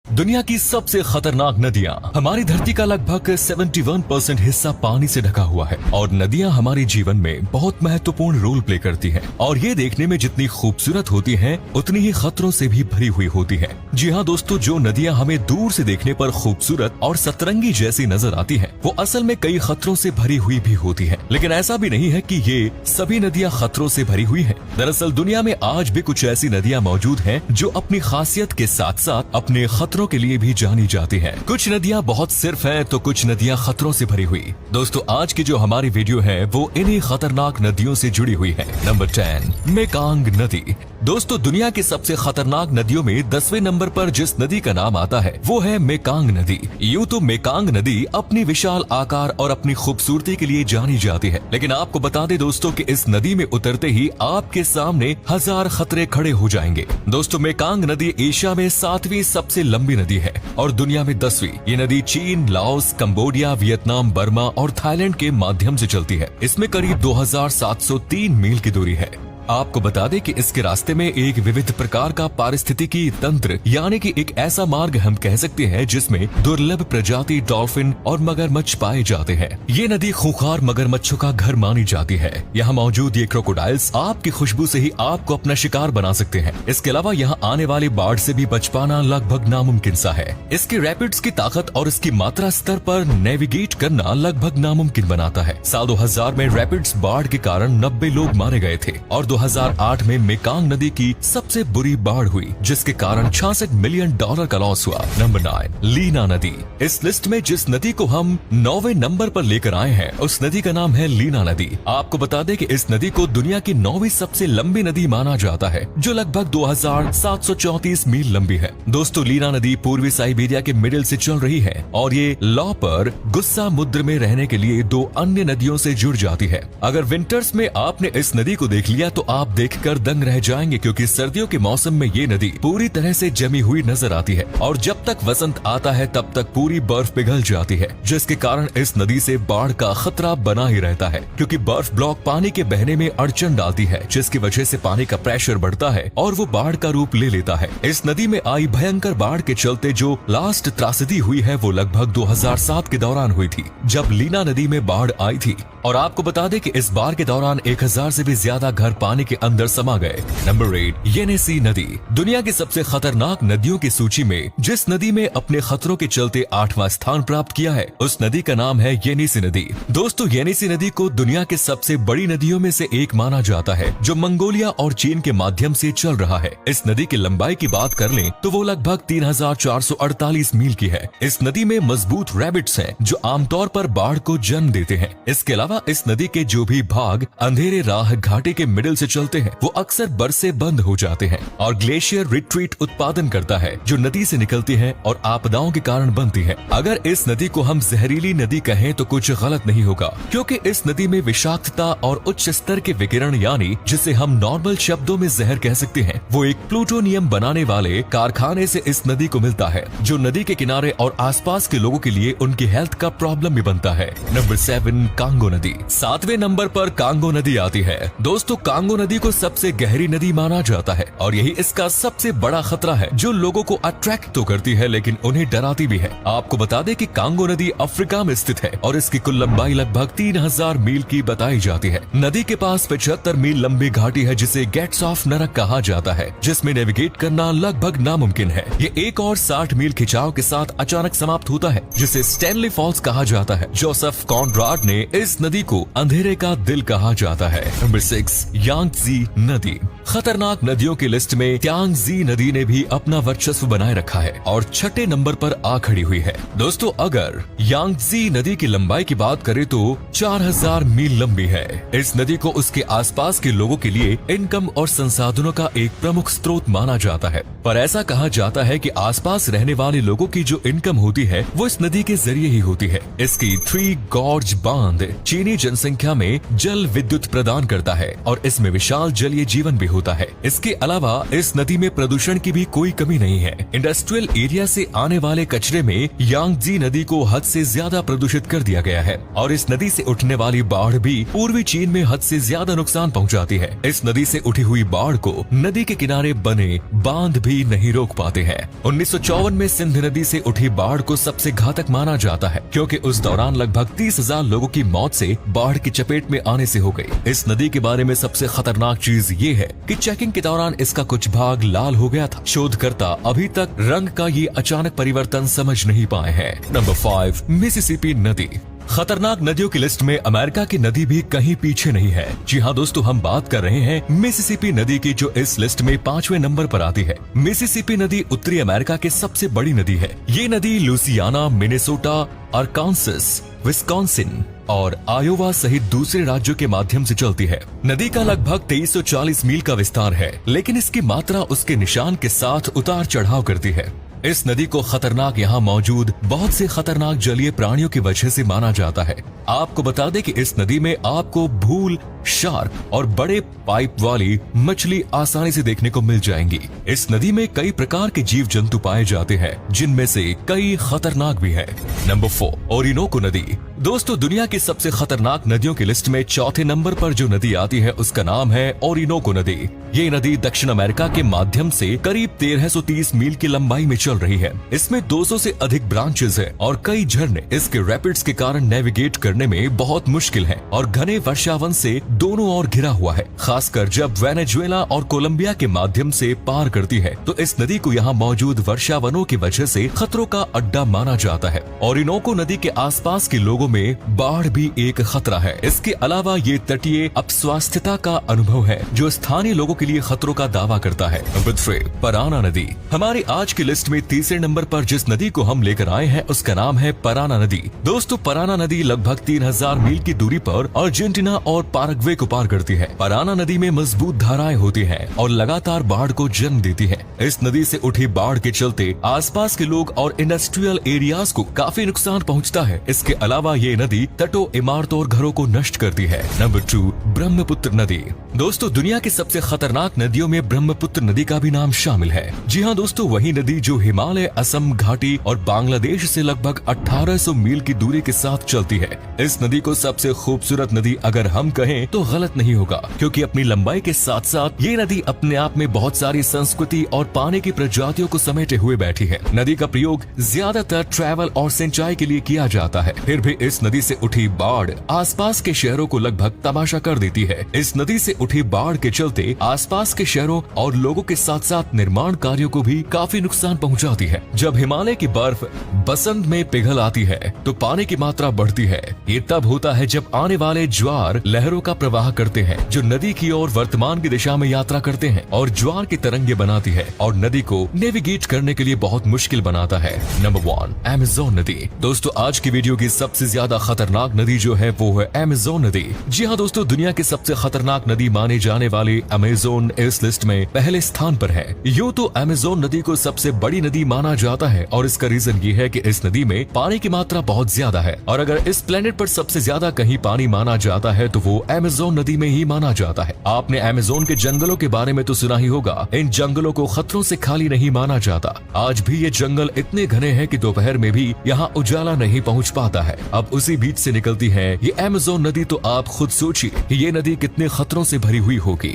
दुनिया की सबसे खतरनाक नदियां। हमारी धरती का लगभग 71% हिस्सा पानी से ढका हुआ है और नदियां हमारे जीवन में बहुत महत्वपूर्ण रोल प्ले करती हैं। और ये देखने में जितनी खूबसूरत होती हैं, उतनी ही खतरों से भी भरी हुई होती हैं। जी हाँ दोस्तों, जो नदियां हमें दूर से देखने पर खूबसूरत और सतरंगी जैसी नजर आती हैं, वो असल में कई खतरों से भरी हुई भी होती हैं। लेकिन ऐसा भी नहीं है कि ये सभी नदियां खतरों से भरी हुई हैं। दरअसल दुनिया में आज भी कुछ ऐसी नदियां मौजूद हैं जो अपनी खासियत के साथ साथ अपने खतरों के लिए भी जानी जाती हैं। कुछ नदियां बहुत सिर्फ हैं तो कुछ नदियां खतरों से भरी हुई। दोस्तों आज की जो हमारी वीडियो है वो इन्हीं खतरनाक नदियों से जुड़ी हुई है। नंबर 10, मेकांग नदी। दोस्तों दुनिया की सबसे खतरनाक नदियों में 10वें नंबर पर जिस नदी का नाम आता है वो है मेकांग नदी। यूं तो मेकांग नदी अपनी विशाल आकार और अपनी खूबसूरती के लिए जानी जाती है, लेकिन आपको बता दें दोस्तों कि इस नदी में उतरते ही आपके सामने हजार खतरे खड़े हो जाएंगे। दोस्तों मेकांग नदी एशिया में 7वीं सबसे लंबी नदी है और दुनिया में 10वीं। ये नदी चीन, लाओस, कंबोडिया, वियतनाम, बर्मा और थाईलैंड के माध्यम से चलती है। इसमें करीब 2703 मील की दूरी है। आपको बता दें कि इसके रास्ते में एक विविध प्रकार का पारिस्थितिकी तंत्र यानी कि एक ऐसा मार्ग हम कह सकते हैं जिसमें दुर्लभ प्रजाति डॉल्फिन और मगरमच्छ पाए जाते हैं। ये नदी खूंखार मगरमच्छों का घर मानी जाती है। यहाँ मौजूद ये क्रोकोडाइल्स आपकी खुशबू से ही आपको अपना शिकार बना सकते हैं। इसके अलावा यहाँ आने वाली बाढ़ से भी बच पाना लगभग नामुमकिन सा है। इसके रैपिड्स की ताकत और इसकी मात्रा स्तर पर नेविगेट करना लगभग नामुमकिन बनाता है। साल 2000 में रैपिड्स बाढ़ के कारण 90 लोग मारे गए थे और 2008 में मेकांग नदी की सबसे बुरी बाढ़ हुई, जिसके कारण $66 मिलियन का लॉस हुआ। नंबर 9, लीना नदी। इस लिस्ट में जिस नदी को हम 9वें नंबर पर लेकर आए हैं उस नदी का नाम है लीना नदी। आपको बता दें कि इस नदी को दुनिया की 9वीं सबसे लंबी नदी माना जाता है, जो लगभग 2734 मील लंबी है। दोस्तों लीना नदी पूर्वी साइबेरिया के मिडिल से चल रही है और ये लॉ पर गुस्सा मुद्र में रहने के लिए 2 अन्य नदियों से जुड़ जाती है। अगर विंटर्स में आपने इस नदी को देख लिया तो आप देखकर दंग रह जाएंगे, क्योंकि सर्दियों के मौसम में ये नदी पूरी तरह से जमी हुई नजर आती है और जब तक वसंत आता है तब तक पूरी बर्फ पिघल जाती है, जिसके कारण इस नदी से बाढ़ का खतरा बना ही रहता है। क्योंकि बर्फ ब्लॉक पानी के बहने में अड़चन डालती है, जिसकी वजह से पानी का प्रेशर बढ़ता है और वो बाढ़ का रूप ले लेता है। इस नदी में आई भयंकर बाढ़ के चलते जो लास्ट त्रासदी हुई है वो लगभग 2007 के दौरान हुई थी, जब लीना नदी में बाढ़ आई थी। और आपको बता दें कि इस बाढ़ के दौरान 1000 से भी ज्यादा घर पानी के अंदर समा गए। नंबर 8, येनेसी नदी। दुनिया की सबसे खतरनाक नदियों की सूची में जिस नदी में अपने खतरों के चलते 8वां स्थान प्राप्त किया है उस नदी का नाम है येनेसी नदी। दोस्तों येनेसी नदी को दुनिया के सबसे बड़ी नदियों में से एक माना जाता है, जो मंगोलिया और चीन के माध्यम से चल रहा है। इस नदी की लंबाई की बात कर लें तो वो लगभग 3448 मील की है। इस नदी में मजबूत रैबिट्स हैं जो आमतौर पर बाढ़ को जन्म देते हैं। इसके अलावा इस नदी के जो भी भाग अंधेरे राह घाटी के मिडिल से चलते हैं वो अक्सर बर्फ से बंद हो जाते हैं और ग्लेशियर रिट्रीट उत्पादन करता है, जो नदी से निकलती है और आपदाओं के कारण बनती है। अगर इस नदी को हम जहरीली नदी कहें तो कुछ गलत नहीं होगा, क्योंकि इस नदी में विषाक्तता और उच्च स्तर के विकिरण यानी जिसे हम नॉर्मल शब्दों में जहर कह सकते हैं, वो एक प्लूटोनियम बनाने वाले कारखाने से इस नदी को मिलता है, जो नदी के किनारे और आसपास के लोगों के लिए उनकी हेल्थ का प्रॉब्लम भी बनता है। नंबर 7, कांगो नदी। 7वें नंबर पर कांगो नदी आती है। दोस्तों कांगो नदी को सबसे गहरी नदी माना जाता है और यही इसका सबसे बड़ा खतरा है, जो लोगों को अट्रैक्ट तो करती है लेकिन उन्हें डराती भी है। आपको बता दें कि कांगो नदी अफ्रीका में स्थित है और इसकी कुल लंबाई लगभग 3000 मील की बताई जाती है। नदी के पास 75 मील लंबी घाटी है जिसे गेट्स ऑफ नरक कहा जाता है, जिसमें नेविगेट करना लगभग नामुमकिन है। ये एक और 60 मील खिंचाव के साथ अचानक समाप्त होता है, जिसे स्टैनली फॉल्स कहा जाता है। जोसेफ कॉनराड ने इस नदी को अंधेरे का दिल कहा जाता है। नंबर 6, यांगजी नदी। खतरनाक नदियों की लिस्ट में यांगजी नदी ने भी अपना वर्चस्व बनाए रखा है और 6ठे नंबर पर आ खड़ी हुई है। दोस्तों अगर यांगजी नदी की लंबाई की बात करें तो 4000 मील लंबी है। इस नदी को उसके आसपास के लोगों के लिए इनकम और संसाधनों का एक प्रमुख स्रोत माना जाता है, पर ऐसा कहा जाता है कि आसपास रहने वाले लोगों की जो इनकम होती है वो इस नदी के जरिए ही होती है। इसकी 3 गॉर्ज बांध चीनी जनसंख्या में जल विद्युत प्रदान करता है और इसमें विशाल जलीय जीवन भी होता है। इसके अलावा इस नदी में प्रदूषण की भी कोई कमी नहीं है। इंडस्ट्रियल एरिया से आने वाले कचरे में यांगजी नदी को हद से ज्यादा प्रदूषित कर दिया गया है और इस नदी से उठने वाली बाढ़ भी पूर्वी चीन में हद से ज्यादा नुकसान पहुंचाती है। इस नदी से उठी हुई बाढ़ को नदी के किनारे बने बांध भी नहीं रोक पाते हैं। 1954 में सिंध नदी से उठी बाढ़ को सबसे घातक माना जाता है क्योंकि उस दौरान लगभग 30,000 लोगों की मौत से बाढ़ की चपेट में आने से हो गई। इस नदी के बारे में सबसे खतरनाक चीज ये है कि चेकिंग के दौरान इसका कुछ भाग लाल हो गया था। शोधकर्ता अभी तक रंग का ये अचानक परिवर्तन समझ नहीं पाए हैं। नंबर 5, मिसिसिपी नदी। खतरनाक नदियों की लिस्ट में अमेरिका की नदी भी कहीं पीछे नहीं है। जी हाँ दोस्तों, हम बात कर रहे हैं मिसिसिपी नदी की, जो इस लिस्ट में 5वें नंबर पर आती है। मिसिसिपी नदी उत्तरी अमेरिका की सबसे बड़ी नदी है। ये नदी लुसियाना, मिनेसोटा, अरकानसस, विस्कॉन्सिन और आयोवा सहित दूसरे राज्यों के माध्यम से चलती है। नदी का लगभग 2340 मील का विस्तार है, लेकिन इसकी मात्रा उसके निशान के साथ उतार चढ़ाव करती है। इस नदी को खतरनाक यहाँ मौजूद बहुत से खतरनाक जलीय प्राणियों की वजह से माना जाता है। आपको बता दें कि इस नदी में आपको भूल, शार्क और बड़े पाइप वाली मछली आसानी से देखने को मिल जाएंगी। इस नदी में कई प्रकार के जीव जंतु पाए जाते हैं, जिनमें से कई खतरनाक भी है। नंबर 4, ओरिनोको नदी। दोस्तों, दुनिया की सबसे खतरनाक नदियों की लिस्ट में चौथे नंबर पर जो नदी आती है उसका नाम है ओरिनोको नदी। ये नदी दक्षिण अमेरिका के माध्यम से करीब 1330 मील की लंबाई में चल रही है। इसमें 200 से अधिक ब्रांचेस है और कई झरने इसके रैपिड्स के कारण नेविगेट करने में बहुत मुश्किल है और घने वर्षावन से दोनों ओर घिरा हुआ है। खासकर जब वेनेजुएला और कोलंबिया के माध्यम से पार करती है तो इस नदी को यहाँ मौजूद वर्षावनों की वजह से खतरों का अड्डा माना जाता है। ओरिनोको नदी के आसपास के लोगों में बाढ़ भी एक खतरा है। इसके अलावा ये तटीय अपस्वास्थ्यता का अनुभव है जो स्थानीय लोगों के लिए खतरों का दावा करता है। नंबर 3, पराना नदी। हमारी आज की लिस्ट में तीसरे नंबर पर जिस नदी को हम लेकर आए हैं उसका नाम है पराना नदी। दोस्तों, पराना नदी लगभग 3000 मील की दूरी पर अर्जेंटीना और पाराग्वे को पार करती है। पराना नदी में मजबूत धाराएं होती हैं और लगातार बाढ़ को जन्म देती है। इस नदी से उठी बाढ़ के चलते आसपास के लोग और इंडस्ट्रियल एरियाज को काफी नुकसान पहुंचता है। इसके अलावा ये नदी तटों, इमारतों और घरों को नष्ट करती है। नंबर 2, ब्रह्मपुत्र नदी। दोस्तों, दुनिया की सबसे खतरनाक नदियों में ब्रह्मपुत्र नदी का भी नाम शामिल है। जी हाँ दोस्तों, वही नदी जो हिमालय, असम घाटी और बांग्लादेश से लगभग 1800 मील की दूरी के साथ चलती है। इस नदी को सबसे खूबसूरत नदी अगर हम कहें तो गलत नहीं होगा, क्योंकि अपनी लंबाई के साथ साथ ये नदी अपने आप में बहुत सारी संस्कृति और पानी की प्रजातियों को समेटे हुए बैठी है। नदी का प्रयोग ज्यादातर ट्रैवल और सिंचाई के लिए किया जाता है। फिर भी इस नदी से उठी बाढ़ आसपास के शहरों को लगभग तमाशा कर देती है। इस नदी से उठी बाढ़ के चलते आसपास के शहरों और लोगों के साथ साथ निर्माण कार्यों को भी काफी नुकसान पहुंचाती है। जब हिमालय की बर्फ बसंत में पिघल आती है तो पानी की मात्रा बढ़ती है। ये तब होता है जब आने वाले ज्वार लहरों का प्रवाह करते हैं जो नदी की ओर वर्तमान की दिशा में यात्रा करते हैं और ज्वार की तरंगे बनाती है और नदी को नेविगेट करने के लिए बहुत मुश्किल बनाता है। नंबर 1, अमेज़न नदी। दोस्तों, आज की वीडियो की सबसे ज्यादा खतरनाक नदी जो है वो है अमेज़न नदी। जी हाँ दोस्तों, दुनिया की सबसे खतरनाक नदी माने जाने वाली अमेज़न इस लिस्ट में पहले स्थान पर है। यूँ तो अमेज़न नदी को सबसे बड़ी नदी माना जाता है और इसका रीजन ये है कि इस नदी में पानी की मात्रा बहुत ज्यादा है और अगर इस प्लेनेट पर सबसे ज्यादा कहीं पानी माना जाता है तो वो अमेज़न नदी में ही माना जाता है। आपने अमेज़न के जंगलों के बारे में तो सुना ही होगा। इन जंगलों को खतरों से खाली नहीं माना जाता। आज भी ये जंगल इतने घने हैं कि दोपहर में भी यहाँ उजाला नहीं पहुँच पाता है। अब उसी बीच से निकलती है ये अमेज़न नदी, तो आप खुद सोचिए कि ये नदी कितने खतरों से भरी हुई होगी।